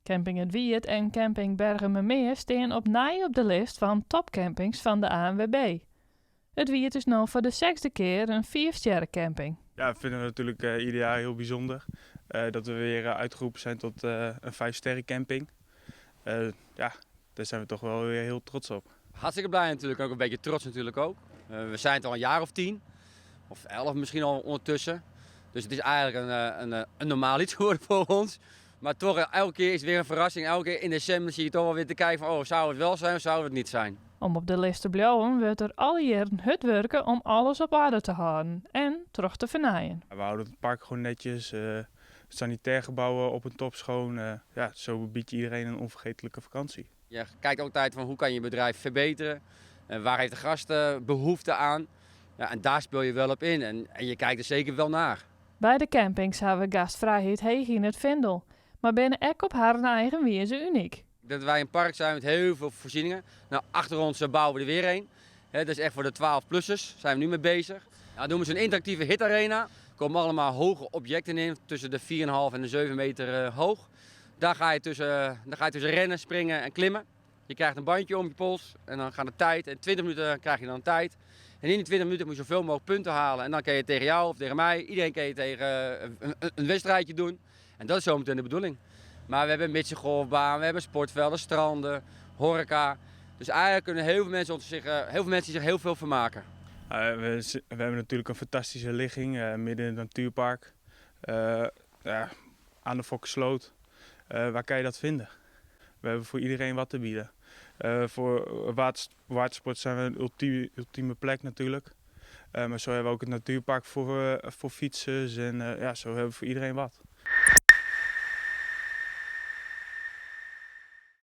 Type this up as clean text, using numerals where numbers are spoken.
Camping Het Wiert en Camping Bergenmermeer staan op de lijst van topcampings van de ANWB. Het Wiert is nu voor de 6e keer een 4-sterren camping. Ja, we vinden het natuurlijk ieder jaar heel bijzonder dat we weer uitgeroepen zijn tot een 5-sterren camping. Ja, daar zijn we toch wel weer heel trots op. Hartstikke blij natuurlijk, ook een beetje trots natuurlijk ook. We zijn het al een jaar of 10, of 11 misschien al ondertussen. Dus het is eigenlijk een normaal iets geworden voor ons. Maar toch, elke keer is het weer een verrassing. Elke keer in december zie je toch wel weer te kijken van, zou het wel zijn of zou het niet zijn? Om op de lijst te blijven wordt er al jaren hard werken om alles op orde te houden en terug te vernaaien. We houden het park gewoon netjes, sanitair gebouwen op een top schoon. Ja, zo biedt je iedereen een onvergetelijke vakantie. Je kijkt altijd van hoe kan je je bedrijf verbeteren, waar heeft de gasten behoefte aan. Ja, en daar speel je wel op in en je kijkt er zeker wel naar. Bij de campings hebben we gastvrijheid heeg in het Vendel, maar binnen ook op haar eigen wezen uniek. Dat wij een park zijn met heel veel voorzieningen. Nou, achter ons bouwen we er weer een. Dat is echt voor de 12-plussers, zijn we nu mee bezig. Nou, doen we zo'n interactieve hitarena. Er komen allemaal hoge objecten in, tussen de 4,5 en de 7 meter hoog. Daar ga je tussen rennen, springen en klimmen. Je krijgt een bandje om je pols en dan gaat de tijd. En 20 minuten krijg je dan tijd. En in die 20 minuten moet je zoveel mogelijk punten halen. En dan kan je tegen jou of tegen mij, iedereen kan je tegen een wedstrijdje doen. En dat is zometeen de bedoeling. Maar we hebben een midgegolfbaan, we hebben sportvelden, stranden, horeca. Dus eigenlijk kunnen heel veel mensen zich heel veel vermaken. We hebben natuurlijk een fantastische ligging midden in het natuurpark. Aan de Fokkensloot. Waar kan je dat vinden? We hebben voor iedereen wat te bieden. Voor watersport zijn we een ultieme plek natuurlijk. Maar zo hebben we ook het natuurpark voor fietsers en zo hebben we voor iedereen wat.